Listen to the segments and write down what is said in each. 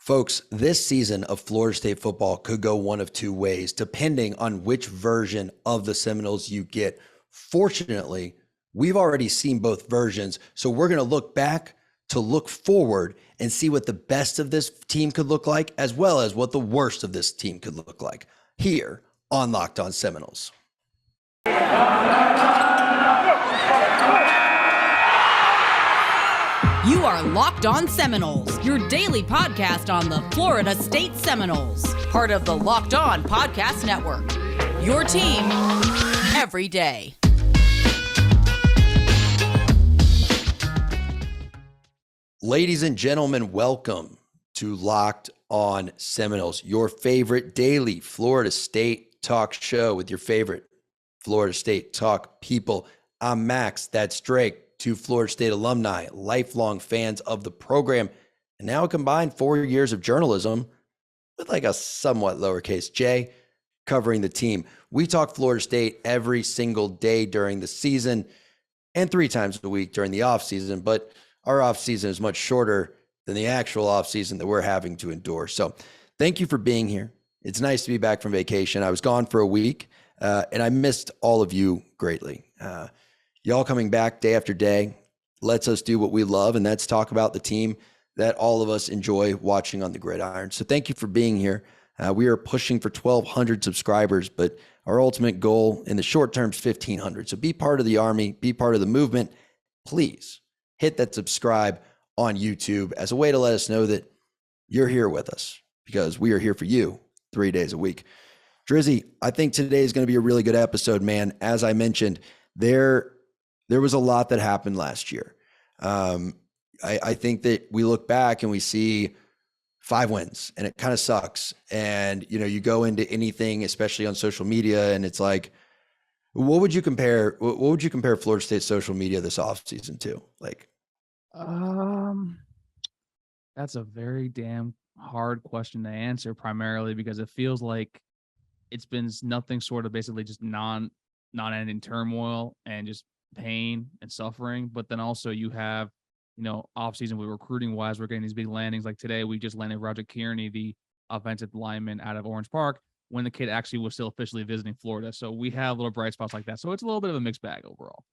Folks, this season of Florida State football could go one of two ways, depending on which version of the Seminoles you get. Fortunately, we've already seen both versions, so we're going to look back to look forward and see what the best of this team could look like, as well as what the worst of this team could look like, here on Locked On Seminoles. You are Locked On Seminoles, your daily podcast on the Florida State Seminoles, part of the Locked On Podcast Network. Your team every day. Ladies and gentlemen, welcome to Locked On Seminoles, your favorite daily Florida State talk show with your favorite Florida State talk people. I'm Max, that's Drake. Two Florida State alumni, lifelong fans of the program, and now a combined 4 years of journalism with like a somewhat lowercase j covering the team. We talk Florida State every single day during the season and 3 times a week during the off season, but our off season is much shorter than the actual off season that we're having to endure. So thank you for being here. It's nice to be back from vacation. I was gone for a week and I missed all of you greatly. Y'all coming back day after day lets us do what we love, and that's talk about the team that all of us enjoy watching on the gridiron. So thank you for being here. We are pushing for 1,200 subscribers, but our ultimate goal in the short term is 1,500. So be part of the army, be part of the movement. Please hit that subscribe on YouTube as a way to let us know that you're here with us, because we are here for you 3 days a week. Drizzy, I think today is going to be a really good episode, man. As I mentioned, there was a lot that happened last year. I think that we look back and we see 5 wins, and it kind of sucks. And, you know, you go into anything, especially on social media, and it's like, what would you compare Florida State social media this offseason to? Like, that's a very damn hard question to answer, primarily because it feels like it's been nothing sort of basically just non-ending turmoil and just pain and suffering. But then also you have, you know, off season with recruiting wise, we're getting these big landings. Like today, we just landed Roger Kearney, the offensive lineman out of Orange Park, when the kid actually was still officially visiting Florida. So we have little bright spots like that. So it's a little bit of a mixed bag overall.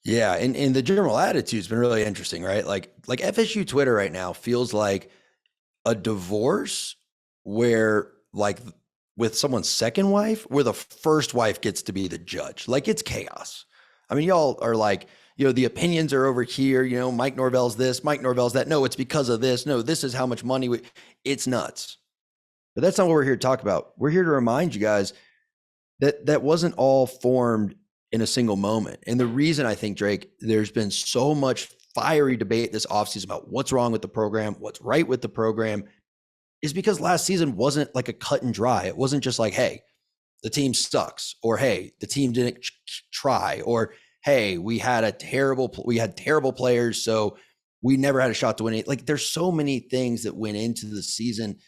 Yeah, and the general attitude's been really interesting, right? Like FSU Twitter right now feels like a divorce where, like, with someone's second wife, where the first wife gets to be the judge. Like, it's chaos. I mean, y'all are like, you know, the opinions are over here, you know, Mike Norvell's this, Mike Norvell's that. No, it's because of this. No, this is how much money it's nuts. But that's not what we're here to talk about. We're here to remind you guys that that wasn't all formed in a single moment. And the reason, I think, Drake, there's been so much fiery debate this offseason about what's wrong with the program, what's right with the program, is because last season wasn't like a cut and dry. It wasn't just like, hey, the team sucks, or hey, the team didn't try, or hey, we had terrible players, so we never had a shot to win it. Like, there's so many things that went into the season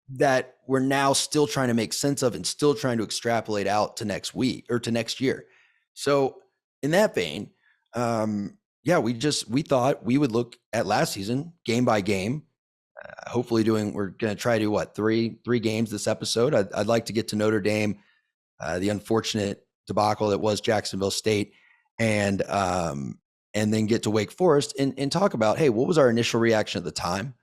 that we're now still trying to make sense of and still trying to extrapolate out to next week or to next year. So in that vein, we thought we would look at last season game by game. Hopefully we're going to try to do three games this episode. I'd like to get to Notre Dame, the unfortunate debacle that was Jacksonville State, and then get to Wake Forest and talk about, hey, what was our initial reaction at the time?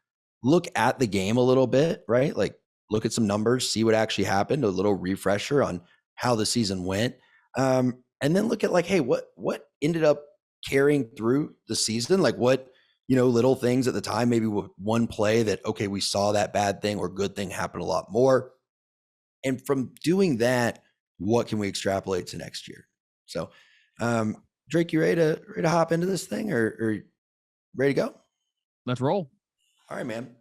Look at the game a little bit, right? Like, look at some numbers, see what actually happened, a little refresher on how the season went. And then look at, like, hey, what ended up carrying through the season? Like, what, you know, little things at the time, maybe with one play that, okay, we saw that bad thing or good thing happen a lot more. And from doing that, what can we extrapolate to next year? So, Drake, you ready to hop into this thing, or ready to go? Let's roll. All right, man.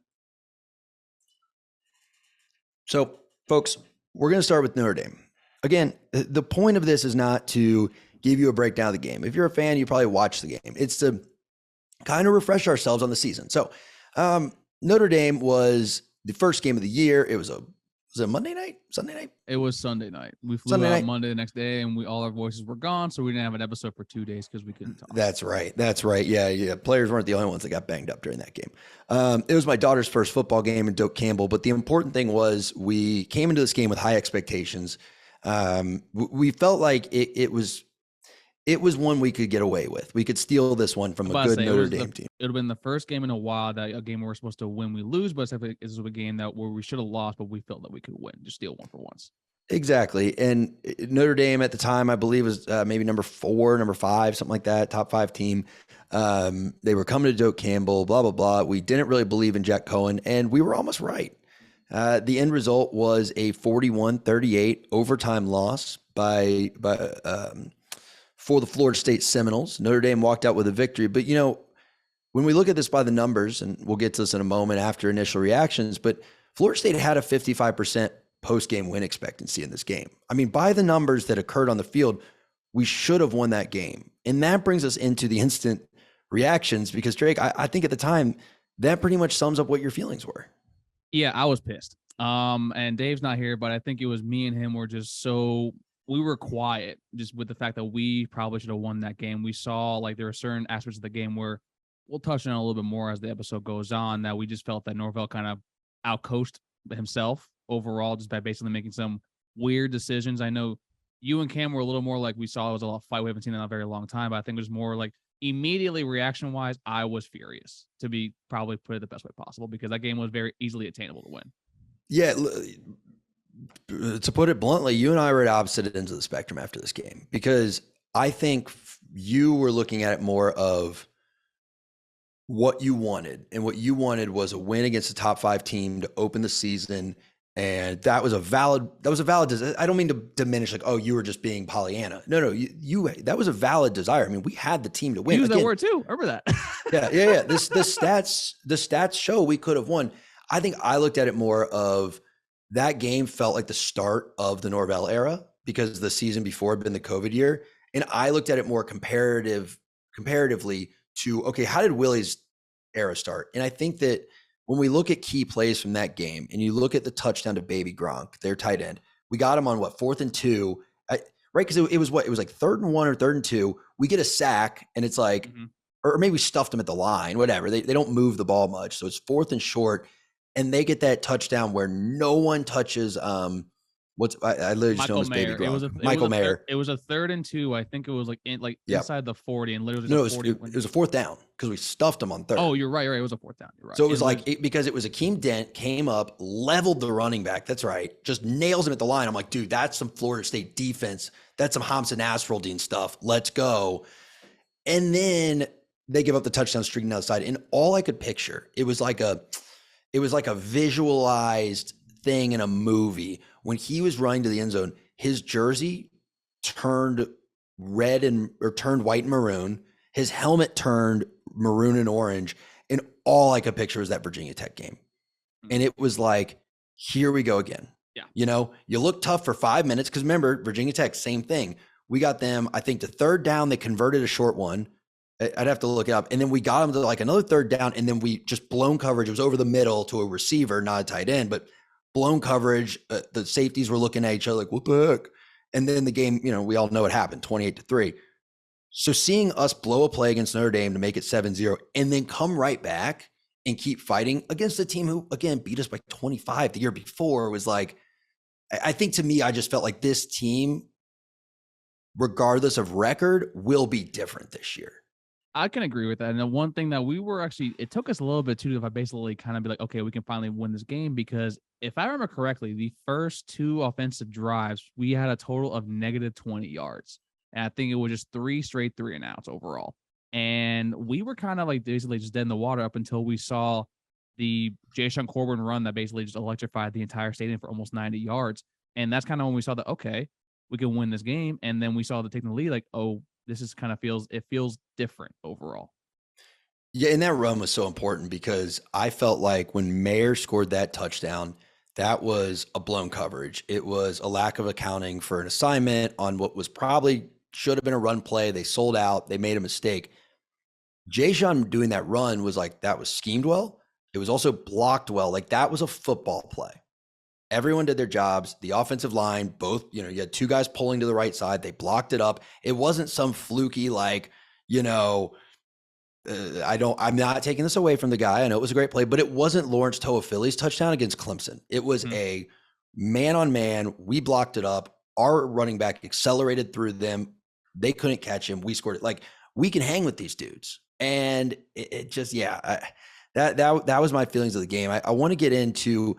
So, folks, we're going to start with Notre Dame. Again, the point of this is not to give you a breakdown of the game. If you're a fan, you probably watch the game. It's to kind of refresh ourselves on the season. So, Notre Dame was the first game of the year. It was a Was it Monday night? Sunday night? It was Sunday night. We flew Sunday out night. Monday the next day, and all our voices were gone, so we didn't have an episode for 2 days because we couldn't talk. That's right. Yeah. Players weren't the only ones that got banged up during that game. It was my daughter's first football game in Doak Campbell, but the important thing was we came into this game with high expectations. We felt like it was one we could get away with. We could steal this one from a good Notre Dame team. It would have been the first game in a while that a game where we're supposed to win, we lose, but this is a game where we should have lost, but we felt that we could win, just steal one for once. Exactly. And Notre Dame at the time, I believe, was maybe number 4, number 5, something like that, top 5 team. They were coming to Doak Campbell, blah, blah, blah. We didn't really believe in Jack Cohen, and we were almost right. The end result was a 41-38 overtime loss for the Florida State Seminoles. Notre Dame walked out with a victory. But, when we look at this by the numbers, and we'll get to this in a moment after initial reactions, but Florida State had a 55% post-game win expectancy in this game. I mean, by the numbers that occurred on the field, we should have won that game. And that brings us into the instant reactions because, Drake, I think at the time, that pretty much sums up what your feelings were. Yeah, I was pissed. And Dave's not here, but I think it was me and him were just we were quiet just with the fact that we probably should have won that game. We saw like there were certain aspects of the game where we'll touch on a little bit more as the episode goes on that we just felt that Norvell kind of outcoached himself overall just by basically making some weird decisions. I know you and Cam were a little more like we saw it was a lot of fight we haven't seen in a very long time, but I think it was more like immediately reaction-wise, I was furious to be probably put it the best way possible because that game was very easily attainable to win. Yeah, to put it bluntly, you and I were at opposite ends of the spectrum after this game because I think you were looking at it more of what you wanted, and what you wanted was a win against a top 5 team to open the season, and that was a valid. I don't mean to diminish like, oh, you were just being Pollyanna. No, you that was a valid desire. I mean, we had the team to win. Use that word too. Remember that. Yeah. The stats show we could have won. I think I looked at it more of that game felt like the start of the Norvell era because the season before had been the COVID year. And I looked at it more comparatively to, okay, how did Willie's era start? And I think that when we look at key plays from that game and you look at the touchdown to Baby Gronk, their tight end, we got him on 4th and 2, right? Because it was like 3rd and 1 or 3rd and 2. We get a sack and it's like, or maybe we stuffed him at the line, whatever. They don't move the ball much. So it's 4th and short. And they get that touchdown where no one touches. I literally just know his Baby Gronk. Michael Mayer. It was a 3rd and 2. I think it was inside the 40 and literally. No, it was a 4th down because we stuffed him on 3rd. Oh, you're right. It was a 4th down. You're right. So it was because it was Akeem Dent came up, leveled the running back. That's right. Just nails him at the line. I'm like, dude, that's some Florida State defense. That's some Hamza Nasruddin stuff. Let's go. And then they give up the touchdown streaking outside. And all I could picture, it was like a visualized thing in a movie. When he was running to the end zone, his jersey turned white and maroon. His helmet turned maroon and orange. And all I could picture was that Virginia Tech game. And it was like, here we go again. Yeah. You look tough for 5 minutes. Cause remember, Virginia Tech, same thing. We got them, I think, to 3rd down. They converted a short one. I'd have to look it up. And then we got them to like another 3rd down. And then we just blown coverage. It was over the middle to a receiver, not a tight end, but blown coverage. The safeties were looking at each other like, what the heck? And then the game, we all know what happened, 28-3. So seeing us blow a play against Notre Dame to make it 7-0 and then come right back and keep fighting against a team who, again, beat us by 25 the year before was like, I think to me, I just felt like this team, regardless of record, will be different this year. I can agree with that. And the one thing that we were it took us a little bit too, if I basically kind of be like, okay, we can finally win this game, because if I remember correctly, the first 2 offensive drives, we had a total of negative 20 yards. And I think it was just 3 straight 3-and-outs overall. And we were kind of like basically just dead in the water up until we saw the Jayshon Corbin run that basically just electrified the entire stadium for almost 90 yards. And that's kind of when we saw that, okay, we can win this game. And then we saw the taking the lead, like, oh, this is kind of feels different overall. Yeah, and that run was so important because I felt like when Mayer scored that touchdown, that was a blown coverage. It was a lack of accounting for an assignment on what was probably should have been a run play. They sold out. They made a mistake. Jayshon doing that run was like, that was schemed well. It was also blocked well. Like, that was a football play. Everyone did their jobs. The offensive line, both, you had two guys pulling to the right side. They blocked it up. It wasn't some fluky, I'm not taking this away from the guy. I know it was a great play, but it wasn't Lawrence Toafili's touchdown against Clemson. It was a man-on-man. We blocked it up. Our running back accelerated through them. They couldn't catch him. We scored it. We can hang with these dudes. And it just, that was my feelings of the game. I want to get into,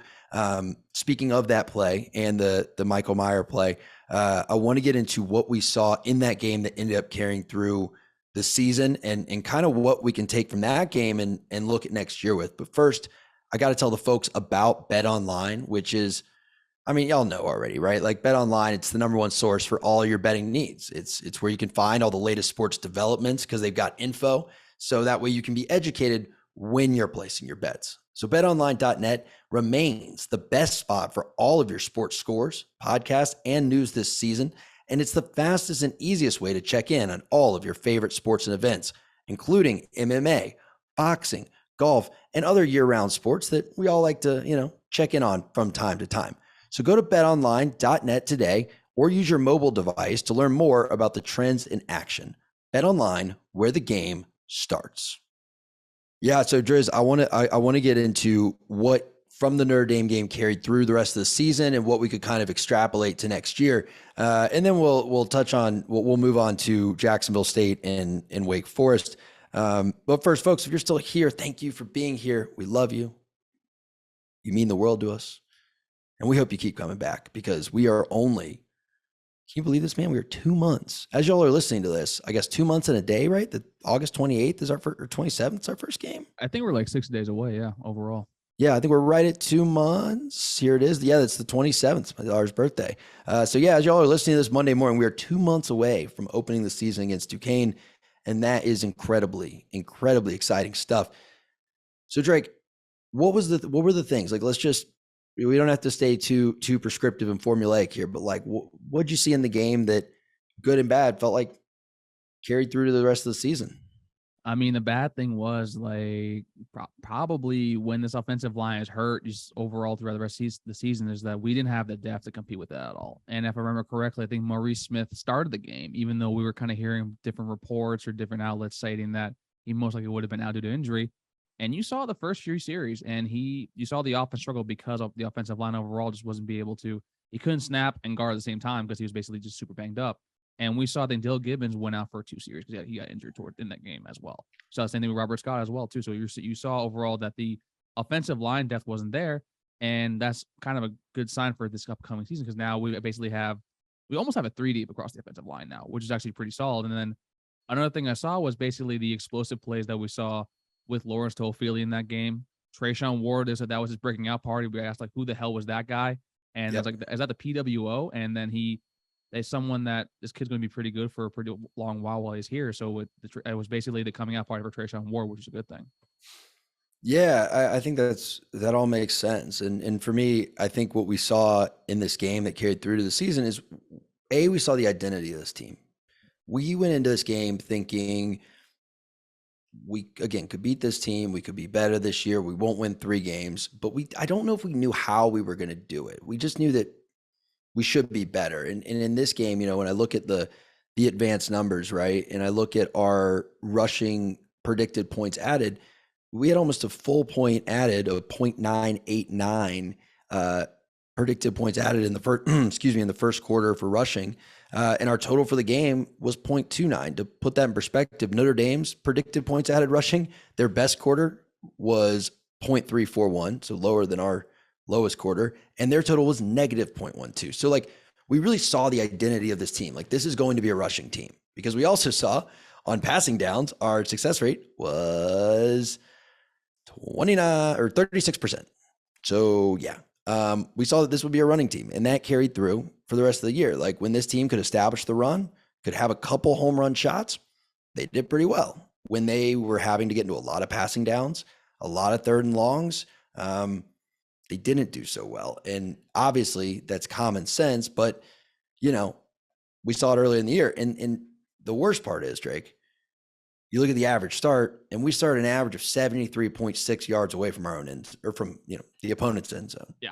speaking of that play and the Michael Meyer play, I want to get into what we saw in that game that ended up carrying through the season and kind of what we can take from that game and look at next year with. But first, I got to tell the folks about Bet Online, which is, y'all know already, right? Bet Online, it's the number one source for all your betting needs. It's where you can find all the latest sports developments because they've got info. So that way you can be educated when you're placing your bets. So betonline.net remains the best spot for all of your sports scores, podcasts, and news this season. And it's the fastest and easiest way to check in on all of your favorite sports and events, including MMA, boxing, golf, and other year-round sports that we all like to, check in on from time to time. So go to betonline.net today or use your mobile device to learn more about the trends in action. BetOnline, where the game starts. Yeah, so Driz, I want to get into what from the Notre Dame game carried through the rest of the season and what we could kind of extrapolate to next year. And then we'll touch on, we'll move on to Jacksonville State and Wake Forest. But first, folks, if you're still here, thank you for being here. We love you. You mean the world to us. And we hope you keep coming back because we are only, can you believe this, man? We are 2 months. As y'all are listening to this, I guess 2 months and a day, right? The August 28th is our first, or 27th is our first game. I think we're like 6 days away, overall. Yeah, I think we're right at 2 months. Here it is. Yeah, that's the 27th, my daughter's birthday. So yeah, as y'all are listening to this Monday morning, we are 2 months away from opening the season against Duquesne. And that is incredibly, incredibly exciting stuff. So Drake, what were the things? We don't have to stay too prescriptive and formulaic here, but what'd you see in the game that good and bad felt like carried through to the rest of the season? The bad thing was probably when this offensive line is hurt, just overall throughout the rest of the season, is that we didn't have the depth to compete with that at all. And if I remember correctly, I think Maurice Smith started the game, even though we were kind of hearing different reports or different outlets citing that he most likely would have been out due to injury. And you saw the first few series, and you saw the offense struggle because of the offensive line overall just wasn't be able to. He couldn't snap and guard at the same time because he was basically just super banged up. And we saw that Dill Gibbons went out for 2 series because he got injured in that game as well. So the same thing with Robert Scott as well too. So you saw overall that the offensive line depth wasn't there, and that's kind of a good sign for this upcoming season because now we almost have a 3 deep across the offensive line now, which is actually pretty solid. And then another thing I saw was basically the explosive plays that we saw with Lawrence Toafili in that game. Trayshawn Ward said that was his breaking out party. We asked who the hell was that guy? And yep. I was is that the PWO? And then there's someone that this kid's going to be pretty good for a pretty long while he's here. So it was basically the coming out party for Trayshawn Ward, which is a good thing. Yeah, I think that all makes sense. And for me, I think what we saw in this game that carried through to the season is, we saw the identity of this team. We went into this game thinking we, again, could beat this team. We could be better this year. We won't win 3 games, but I don't know if we knew how we were going to do it. We just knew that we should be better. And in this game, when I look at the advanced numbers, right, and I look at our rushing predicted points added, we had almost a full point added of 0.989 predicted points added in the first, in the first quarter for rushing. And our total for the game was 0.29. To put that in perspective, Notre Dame's predicted points added rushing, their best quarter was 0.341, so lower than our lowest quarter, and their total was negative 0.12. So we really saw the identity of this team. This is going to be a rushing team, because we also saw on passing downs, our success rate was 29 or 36%. So yeah, we saw that this would be a running team, and that carried through for the rest of the year. When this team could establish the run, could have a couple home run shots, they did pretty well. When they were having to get into a lot of passing downs, a lot of 3rd and longs, they didn't do so well. And obviously that's common sense, but we saw it earlier in the year. And the worst part is, Drake, you look at the average start, and we started an average of 73.6 yards away from our own end, or from, the opponent's end zone. Yeah.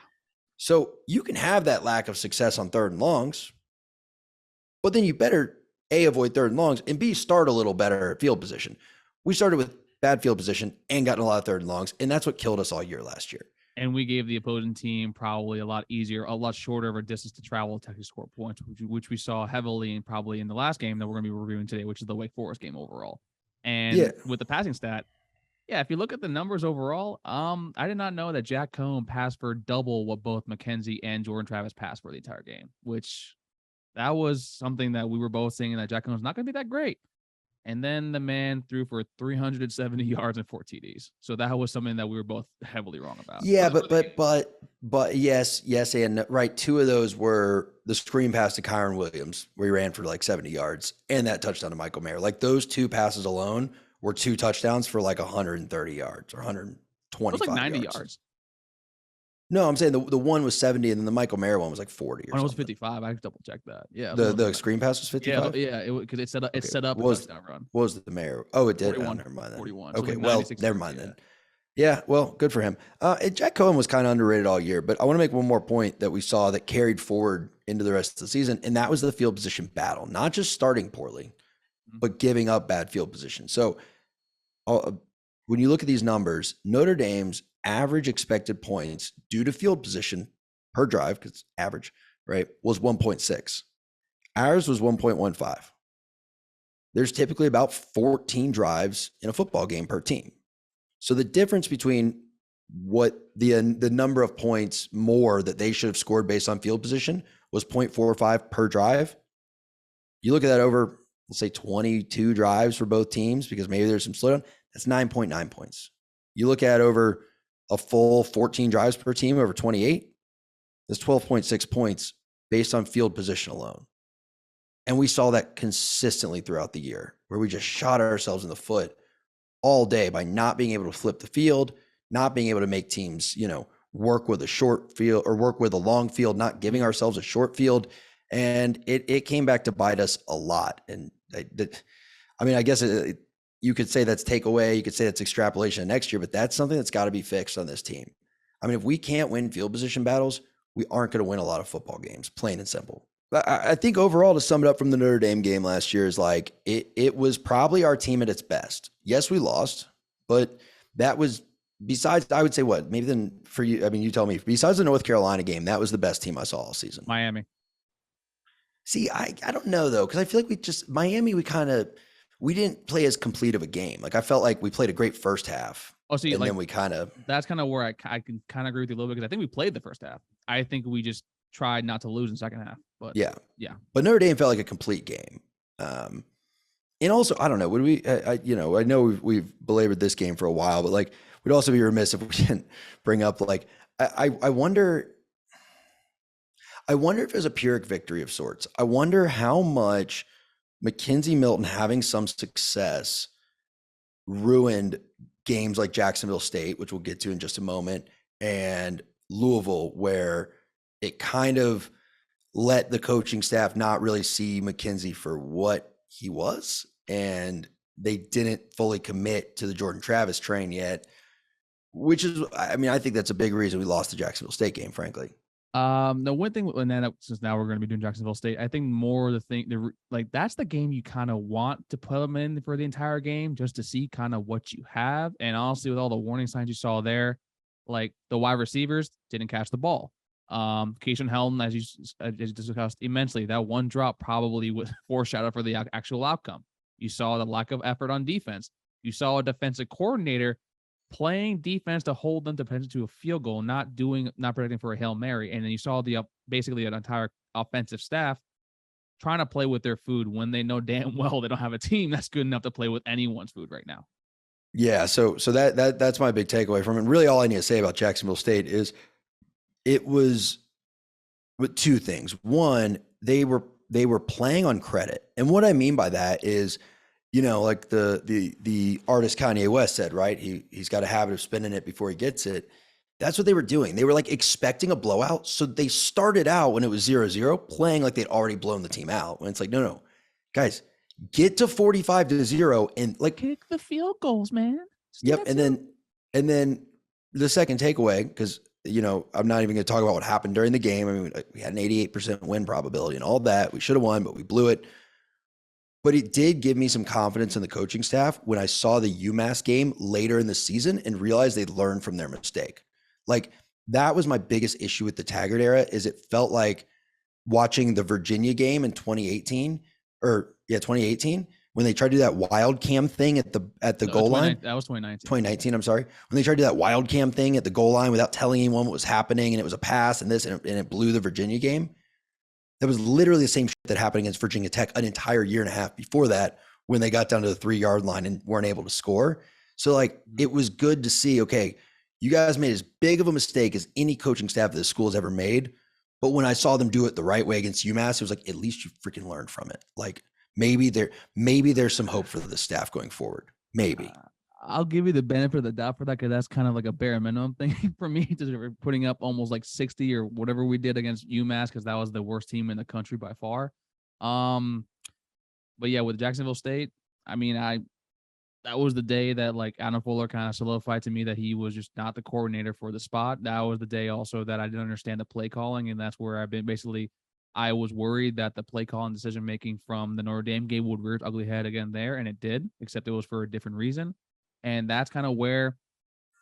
So you can have that lack of success on 3rd and longs, but then you better A, avoid 3rd and longs, and B, start a little better at field position. We started with bad field position and gotten a lot of 3rd and longs, and that's what killed us all year last year. And we gave the opposing team probably a lot shorter of a distance to travel to actually score points, which we saw heavily and probably in the last game that we're going to be reviewing today, which is the Wake Forest game overall. And with the passing stat, if you look at the numbers overall, I did not know that Jack Cohn passed for double what both McKenzie and Jordan Travis passed for the entire game, which that was something that we were both saying that Jack Cohn's not going to be that great. And then the man threw for 370 yards and 4 TDs. So that was something that we were both heavily wrong about. Yeah, but yes, and right. 2 of those were the screen pass to Kyron Williams, where he ran for like 70 yards, and that touchdown to Michael Mayer. Like those 2 passes alone were 2 touchdowns for like 130 yards or 125 yards. It was like 90 yards. No, I'm saying the one was 70, and then the Michael Mayer one was like 40 or something. It was 55. I double checked that. Yeah. The screen pass was 55? Yeah, because it set up a touchdown run. What was the Mayer? Oh, it did. 41, never mind then. 41. Okay, so like well, never mind then. Yeah, well, good for him. Jack Cohen was kind of underrated all year, but I want to make one more point that we saw that carried forward into the rest of the season, and that was the field position battle. Not just starting poorly, but giving up bad field position. So when you look at these numbers, Notre Dame's average expected points due to field position per drive, because it's average, right, was 1.6. Ours was 1.15. There's typically about 14 drives in a football game per team. So the difference between what the number of points more that they should have scored based on field position was 0.45 per drive. You look at that over, let's say 22 drives for both teams, because maybe there's some slowdown, that's 9.9 points. You look at over a full 14 drives per team over 28, that's 12.6 points based on field position alone. And we saw that consistently throughout the year, where we just shot ourselves in the foot all day by not being able to flip the field, not being able to make teams, work with a short field or work with a long field, not giving ourselves a short field. And it came back to bite us a lot. And I guess you could say that's takeaway. You could say that's extrapolation next year, but that's something that's got to be fixed on this team. I mean, if we can't win field position battles, we aren't going to win a lot of football games, plain and simple. I think overall, to sum it up from the Notre Dame game last year, is like it was probably our team at its best. Yes, we lost, but that was, besides, I would say what, maybe then for you, I mean, you tell me, besides the North Carolina game, that was the best team I saw all season. Miami. See, I don't know though, because I feel like Miami, we didn't play as complete of a game. Like I felt like we played a great first half. Oh, see, and like, then we that's kind of where I can kind of agree with you a little bit, because I think we played the first half. I think we just tried not to lose in the second half. But yeah. But Notre Dame felt like a complete game. And also, I don't know, would we, I know we've belabored this game for a while, but like, we'd also be remiss if we didn't bring up, like, I wonder if it was a Pyrrhic victory of sorts. I wonder how much McKenzie Milton having some success ruined games like Jacksonville State, which we'll get to in just a moment, and Louisville, where it kind of let the coaching staff not really see McKenzie for what he was, and they didn't fully commit to the Jordan Travis train yet, which is, I mean, I think that's a big reason we lost the Jacksonville State game, frankly. The one thing, and then since now we're going to be doing Jacksonville State, I think more that's the game you kind of want to put them in for the entire game, just to see kind of what you have. And honestly, with all the warning signs you saw there, like the wide receivers didn't catch the ball. Keyshawn Helton, as you discussed immensely, that one drop probably was foreshadowed for the actual outcome. You saw the lack of effort on defense. You saw a defensive coordinator playing defense to hold them to a field goal, not protecting for a Hail Mary. And then you saw basically an entire offensive staff trying to play with their food when they know damn well they don't have a team that's good enough to play with anyone's food right now. Yeah. So that's my big takeaway from it. Really, all I need to say about Jacksonville State is it was with two things. One, they were playing on credit. And what I mean by that is, like the artist Kanye West said, right? He's got a habit of spinning it before he gets it. That's what they were doing. They were like expecting a blowout. So they started out when it was 0-0 playing like they'd already blown the team out. When it's like, no, guys, get to 45-0 and like kick the field goals, man. Yep. And then the second takeaway, because I'm not even going to talk about what happened during the game. I mean, we had an 88% win probability and all that. We should have won, but we blew it. But it did give me some confidence in the coaching staff when I saw the UMass game later in the season and realized they'd learned from their mistake. Like, that was my biggest issue with the Taggart era, is it felt like watching the Virginia game in 2018, when they tried to do that wild cam thing at the goal line. That was 2019. 2019, I'm sorry. When they tried to do that wild cam thing at the goal line without telling anyone what was happening, and it was a pass and it blew the Virginia game. That was literally the same shit that happened against Virginia Tech an entire year and a half before that, when they got down to the 3-yard line and weren't able to score. So like, it was good to see, okay, you guys made as big of a mistake as any coaching staff that the school has ever made. But when I saw them do it the right way against UMass, it was like, at least you freaking learned from it. Like, maybe there's some hope for the staff going forward. Maybe. I'll give you the benefit of the doubt for that, because that's kind of like a bare minimum thing for me, to putting up almost like 60 or whatever we did against UMass, because that was the worst team in the country by far. But yeah, with Jacksonville State, I mean, that was the day that like Adam Fuller kind of solidified to me that he was just not the coordinator for the spot. That was the day also that I didn't understand the play calling, and that's where I was worried that the play calling decision making from the Notre Dame game would rear its ugly head again there, and it did, except it was for a different reason. And that's kind of where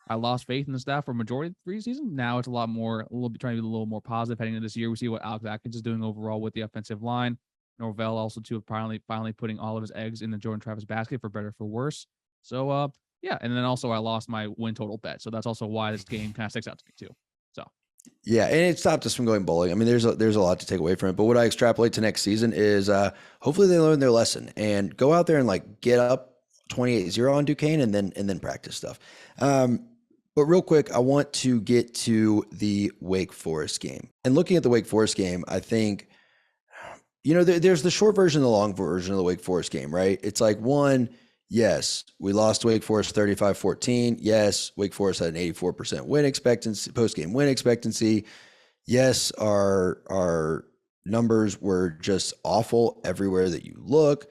I lost faith in the staff for majority of the preseason. Now it's trying to be a little more positive heading into this year. We see what Alex Atkins is doing overall with the offensive line. Norvell also too, finally putting all of his eggs in the Jordan Travis basket, for better or for worse. So yeah, and then also I lost my win total bet, so that's also why this game kind of sticks out to me too. So yeah, and it stopped us from going bowling. I mean, there's a lot to take away from it. But what I extrapolate to next season is hopefully they learn their lesson and go out there and like get up 28-0 on Duquesne and then practice stuff. But real quick, I want to get to the Wake Forest game. And looking at the Wake Forest game, I think, there's the short version and the long version of the Wake Forest game, right? It's like, one, yes, we lost to Wake Forest 35-14. Yes, Wake Forest had an 84% win expectancy, post-game win expectancy. Yes, our numbers were just awful everywhere that you look.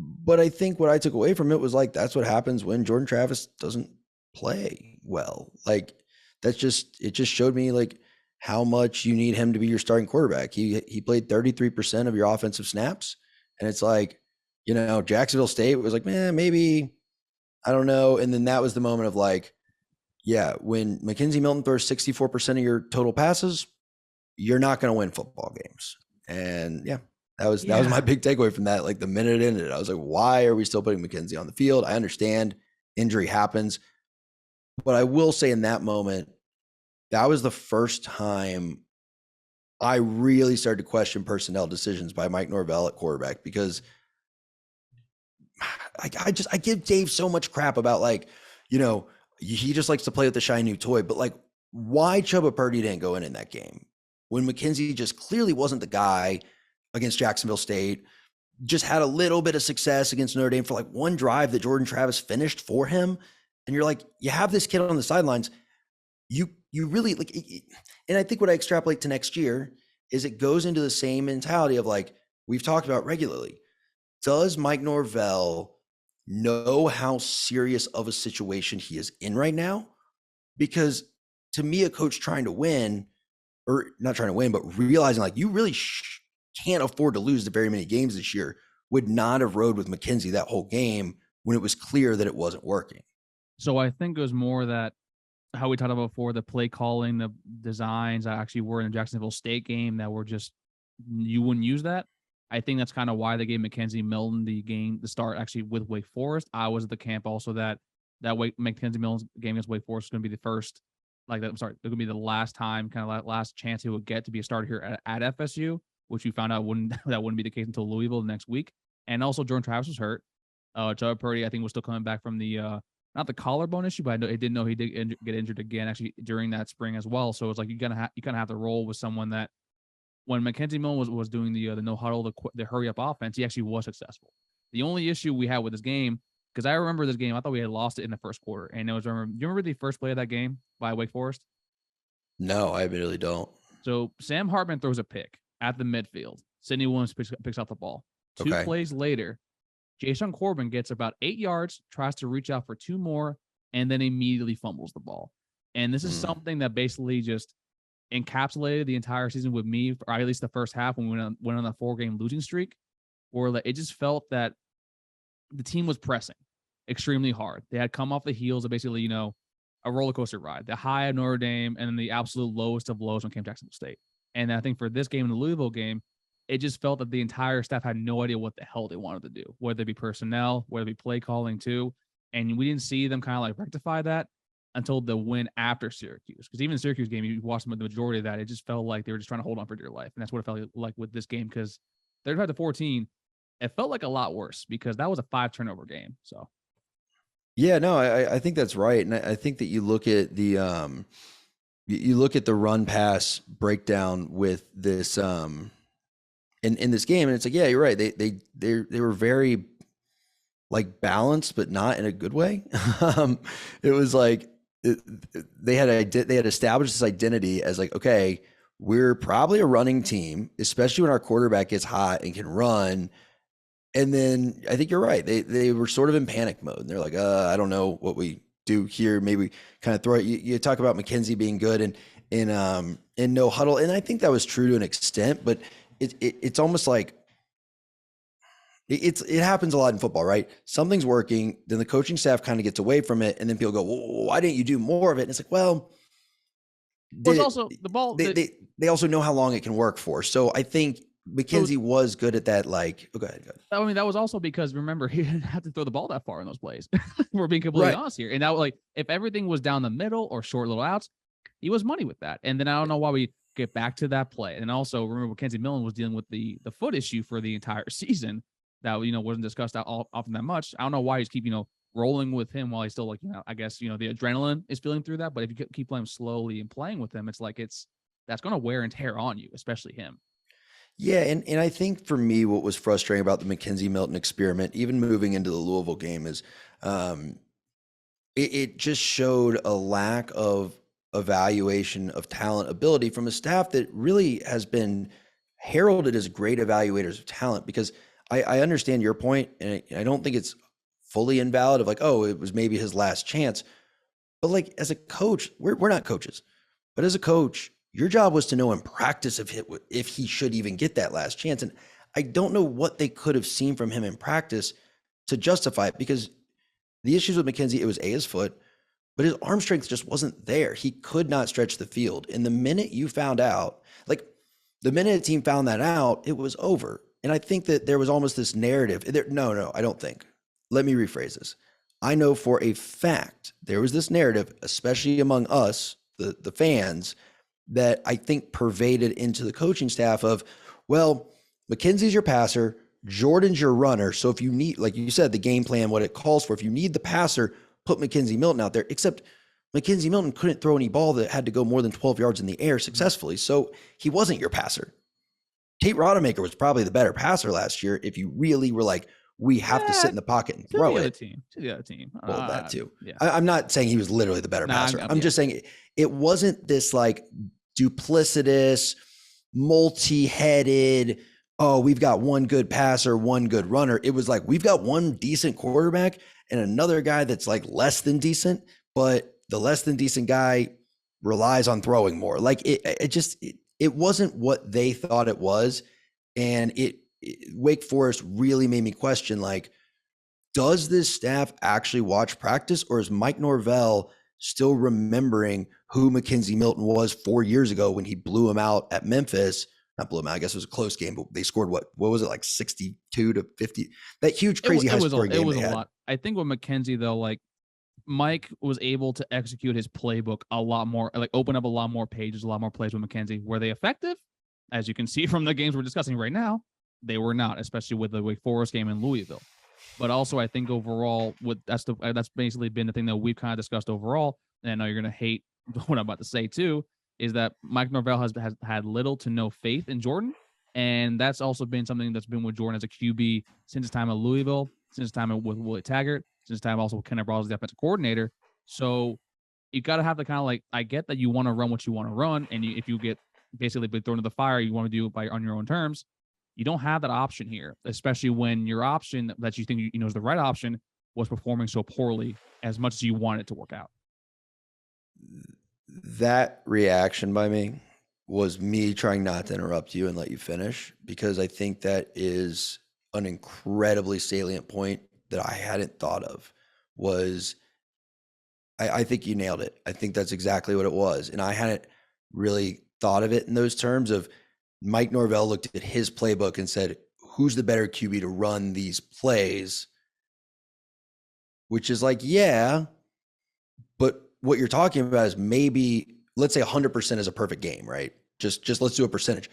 But I think what I took away from it was like, that's what happens when Jordan Travis doesn't play well. Like, it just showed me like how much you need him to be your starting quarterback. He played 33% of your offensive snaps. And it's like, Jacksonville State was like, man, maybe, I don't know. And then that was the moment of like, yeah, when Mackenzie Milton throws 64% of your total passes, you're not going to win football games. And yeah. That was my big takeaway from that. Like, the minute it ended, I was like, why are we still putting Mackenzie on the field? I understand injury happens, but I will say in that moment, that was the first time I really started to question personnel decisions by Mike Norvell at quarterback, because I give Dave so much crap about like, he just likes to play with the shiny new toy, but like, why Chubba Purdy didn't go in that game when Mackenzie just clearly wasn't the guy against Jacksonville State, just had a little bit of success against Notre Dame for like one drive that Jordan Travis finished for him. And you're like, you have this kid on the sidelines. You really like, and I think what I extrapolate to next year is it goes into the same mentality of like, we've talked about regularly. Does Mike Norvell know how serious of a situation he is in right now? Because to me, a coach trying to win, or not trying to win, but realizing like you really can't afford to lose the very many games this year, would not have rode with Mackenzie that whole game when it was clear that it wasn't working. So I think it was more that how we talked about before, the play calling, the designs that actually were in the Jacksonville State game that were just, you wouldn't use that. I think that's kind of why they gave Mackenzie Milton the start actually with Wake Forest. I was at the camp also that Mackenzie Milton's game against Wake Forest is going to be the first, it going to be the last time, kind of last chance he would get to be a starter here at FSU, which we found out that wouldn't be the case until Louisville next week. And also Jordan Travis was hurt. Chubba Purdy, I think, was still coming back from the not the collarbone issue, but I didn't know he did get injured again actually during that spring as well. So it's like you kind of have to roll with someone that when Mackenzie Milton was doing the no huddle, the hurry up offense, he actually was successful. The only issue we had with this game, because I remember this game, I thought we had lost it in the first quarter, and it was do you remember the first play of that game by Wake Forest? No, I really don't. So Sam Hartman throws a pick at the midfield. Sidney Williams picks up the ball. Two plays later, Jason Corbin gets about 8 yards, tries to reach out for 2 more, and then immediately fumbles the ball. And this is something that basically just encapsulated the entire season with me, or at least the first half when we went on a 4-game losing streak, where it just felt that the team was pressing extremely hard. They had come off the heels of basically, a roller coaster ride, the high of Notre Dame and then the absolute lowest of lows when it came to Jacksonville State. And I think for this game, the Louisville game, it just felt that the entire staff had no idea what the hell they wanted to do, whether it be personnel, whether it be play calling too. And we didn't see them kind of like rectify that until the win after Syracuse. Because even the Syracuse game, you watched them with the majority of that, it just felt like they were just trying to hold on for dear life. And that's what it felt like with this game, because 35-14, it felt like a lot worse because that was a 5-turnover game. So yeah, no, I think that's right. And I think that you look at the run pass breakdown with this in this game, and it's like, yeah, you're right. They were very like balanced, but not in a good way. It was like they had established this identity as like, okay, we're probably a running team, especially when our quarterback gets hot and can run. And then I think you're right. They were sort of in panic mode. And they're like, I don't know what we do here. Maybe kind of throw it. You talk about McKenzie being good and in no huddle. And I think that was true to an extent, but it's almost like it happens a lot in football, right? Something's working, then the coaching staff kind of gets away from it, and then people go, well, why didn't you do more of it? And it's like, well, it's also the ball. They also know how long it can work for. So I think McKenzie was good at that. Like, go ahead. I mean, that was also because, remember, he didn't have to throw the ball that far in those plays. We're being completely honest here. And that, like, if everything was down the middle or short little outs, he was money with that. And then I don't know why we get back to that play. And also, remember, Kenzie Millen was dealing with the foot issue for the entire season that, wasn't discussed often that much. I don't know why he's keep, rolling with him while he's still, like, I guess, the adrenaline is feeling through that. But if you keep playing slowly and playing with him, it's like that's going to wear and tear on you, especially him. Yeah, and I think for me, what was frustrating about the McKenzie Milton experiment, even moving into the Louisville game, is it just showed a lack of evaluation of talent ability from a staff that really has been heralded as great evaluators of talent. Because I understand your point, and I don't think it's fully invalid of like, oh, it was maybe his last chance. But like as a coach, we're not coaches, but as a coach, your job was to know in practice if he should even get that last chance. And I don't know what they could have seen from him in practice to justify it, because the issues with McKenzie, it was his foot, but his arm strength just wasn't there. He could not stretch the field. And the minute you found out, like the minute a team found that out, it was over. And I think that there was almost this narrative. No, I don't think. Let me rephrase this. I know for a fact there was this narrative, especially among us, the fans, that I think pervaded into the coaching staff of, well, McKenzie's your passer, Jordan's your runner. So if you need, like you said, the game plan, what it calls for, if you need the passer, put McKenzie Milton out there. Except McKenzie Milton couldn't throw any ball that had to go more than 12 yards in the air successfully. So he wasn't your passer. Tate Rodemaker was probably the better passer last year if you really were like, we have to sit in the pocket and throw it. To the other team. Well, that too. Yeah. I'm not saying he was literally the better passer. I'm just saying it wasn't this like duplicitous, multi-headed, oh, we've got one good passer, one good runner. It was like, we've got one decent quarterback and another guy that's like less than decent, but the less than decent guy relies on throwing more. Like it wasn't what they thought it was. And Wake Forest really made me question, like, does this staff actually watch practice, or is Mike Norvell still remembering who McKenzie Milton was 4 years ago when he blew him out at Memphis? Not blew him out, I guess it was a close game, but they scored what was it, like 62-50? That huge, crazy high scoring game. It was a lot. I think with McKenzie though, like Mike was able to execute his playbook a lot more, like open up a lot more pages, a lot more plays with McKenzie. Were they effective? As you can see from the games we're discussing right now, they were not, especially with the Wake Forest game in Louisville. But also, I think overall, that's basically been the thing that we've kind of discussed overall. And I know you're going to hate what I'm about to say too, is that Mike Norvell has had little to no faith in Jordan, and that's also been something that's been with Jordan as a QB since his time at Louisville, since his time with Willie Taggart, since his time also with Kenneth Brawls as the offensive coordinator. So you got to have the kind of like, I get that you want to run what you want to run, and if you get basically been thrown to the fire, you want to do it on your own terms. You don't have that option here, especially when your option that you think is the right option was performing so poorly as much as you want it to work out. That reaction by me was me trying not to interrupt you and let you finish, because I think that is an incredibly salient point that I hadn't thought of. Was I think you nailed it. I think that's exactly what it was. And I hadn't really thought of it in those terms of Mike Norvell looked at his playbook and said, who's the better QB to run these plays? Which is like, yeah, but what you're talking about is maybe, let's say 100% is a perfect game, right? Just let's do a percentage.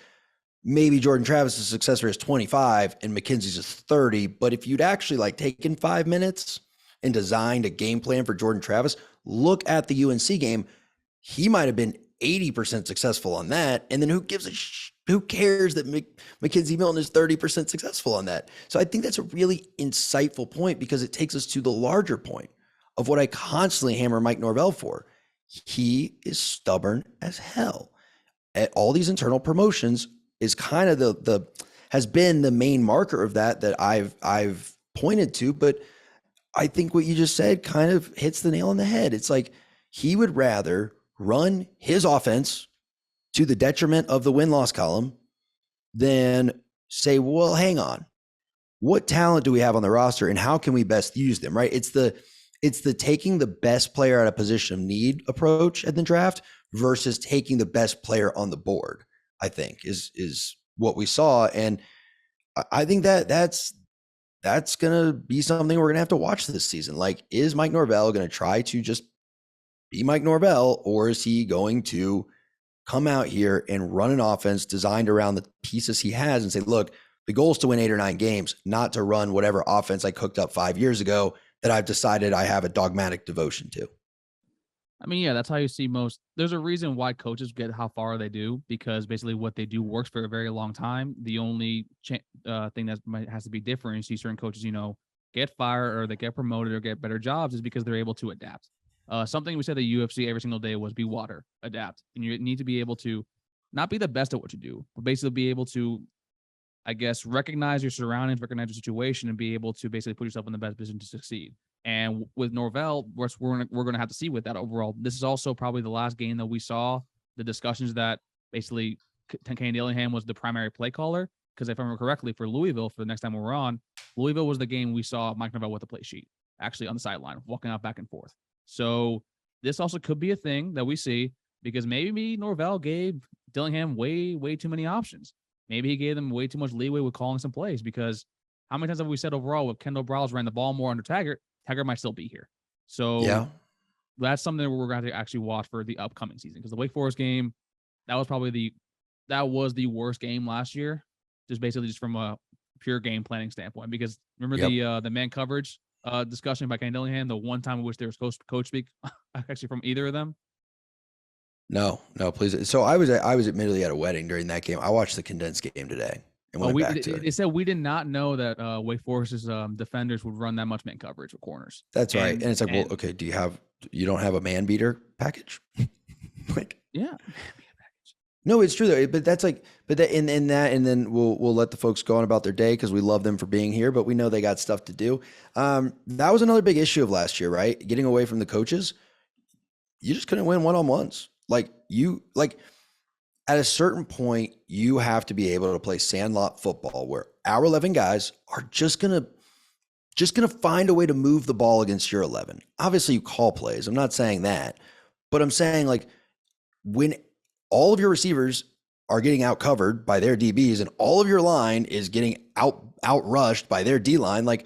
Maybe Jordan Travis's success rate is 25 and McKenzie's is 30. But if you'd actually like taken 5 minutes and designed a game plan for Jordan Travis, look at the UNC game. He might have been 80% successful on that. And then who cares that McKenzie Milton is 30% successful on that? So I think that's a really insightful point, because it takes us to the larger point of what I constantly hammer Mike Norvell for. He is stubborn as hell. At all these internal promotions is kind of has been the main marker of that I've pointed to. But I think what you just said kind of hits the nail on the head. It's like he would rather run his offense to the detriment of the win-loss column than say, well, hang on, what talent do we have on the roster and how can we best use them, right? It's the taking the best player at a position of need approach at the draft versus taking the best player on the board, I think is what we saw. And I think that's going to be something we're going to have to watch this season. Like, is Mike Norvell going to try to just be Mike Norvell, or is he going to come out here and run an offense designed around the pieces he has and say, look, the goal is to win 8 or 9 games, not to run whatever offense I cooked up 5 years ago that I've decided I have a dogmatic devotion to. I mean, yeah, that's how you see most. There's a reason why coaches get how far they do, because basically what they do works for a very long time. The only thing that has to be different, you see certain coaches, get fired or they get promoted or get better jobs, is because they're able to adapt. Something we said at the UFC every single day was be water, adapt. And you need to be able to not be the best at what you do, but basically be able to, I guess, recognize your surroundings, recognize your situation, and be able to basically put yourself in the best position to succeed. And with Norvell, we're going to have to see with that overall. This is also probably the last game that we saw the discussions that basically Kane Dillingham was the primary play caller. Because if I remember correctly, for Louisville, for the next time we were on, Louisville was the game we saw Mike Norvell with the play sheet, actually on the sideline, walking out back and forth. So this also could be a thing that we see, because maybe Norvell gave Dillingham way too many options. Maybe he gave them way too much leeway with calling some plays, because how many times have we said overall, if Kendall Browse ran the ball more under Taggart might still be here. So yeah, that's something that we're going to actually watch for the upcoming season, because the Wake Forest game, that was the worst game last year, just from a pure game planning standpoint. Because remember the man coverage discussion by Kane Dillingham, the one time I wish there was coach speak actually from either of them. No, please. So I was admittedly at a wedding during that game. I watched the condensed game today and went back to it. They said we did not know that Wake Forest's defenders would run that much man coverage with corners. That's right. And it's like, well, okay, you don't have a man beater package? Like, yeah. No, it's true though. But that's like, and then we'll let the folks go on about their day, because we love them for being here, but we know they got stuff to do. That was another big issue of last year, right? Getting away from the coaches. You just couldn't win one-on-ones. At a certain point, you have to be able to play sandlot football where our 11 guys are just gonna find a way to move the ball against your 11. Obviously, you call plays. I'm not saying that, but I'm saying, like, when all of your receivers are getting out covered by their DBs and all of your line is getting out rushed by their D line, like,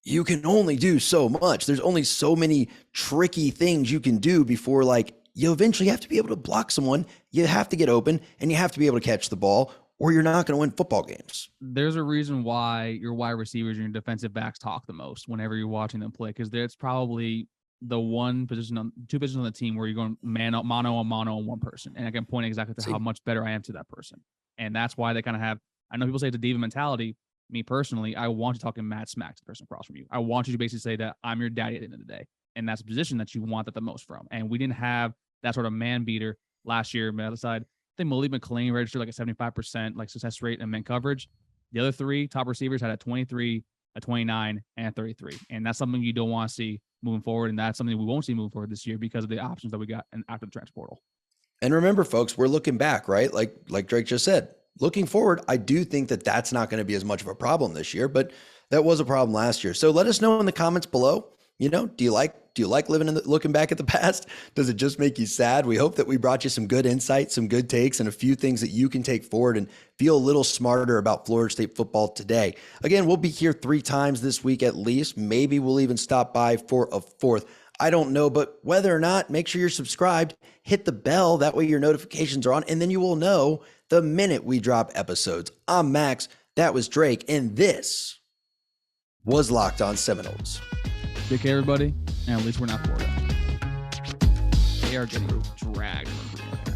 you can only do so much. There's only so many tricky things you can do before, like, you eventually have to be able to block someone. You have to get open and you have to be able to catch the ball, or you're not going to win football games. There's a reason why your wide receivers and your defensive backs talk the most whenever you're watching them play, because that's two positions on the team where you're going mono on one person. And I can point exactly to how much better I am to that person. And that's why they kind of have, I know people say it's a diva mentality. Me personally, I want you talking mad smack to the person across from you. I want you to basically say that I'm your daddy at the end of the day. And that's a position that you want that the most from. And we didn't have that sort of man beater last year. On the other side, I think Malik McLean registered like a 75% like success rate in man coverage. The other 3 top receivers had a 23, a 29, and a 33. And that's something you don't want to see moving forward. And that's something we won't see moving forward this year because of the options that we got after the transfer portal. And remember, folks, we're looking back, right? Like Drake just said, looking forward, I do think that that's not going to be as much of a problem this year, but that was a problem last year. So let us know in the comments below. You know, do you like living looking back at the past? Does it just make you sad? We hope that we brought you some good insights, some good takes, and a few things that you can take forward and feel a little smarter about Florida State football today. Again, we'll be here 3 times this week at least. Maybe we'll even stop by for a 4th. I don't know, but whether or not, make sure you're subscribed, hit the bell. That way your notifications are on, and then you will know the minute we drop episodes. I'm Max. That was Drake, and this was Locked On Seminoles. Take care, everybody. And at least we're not Florida. They are getting dragged from Green Bay.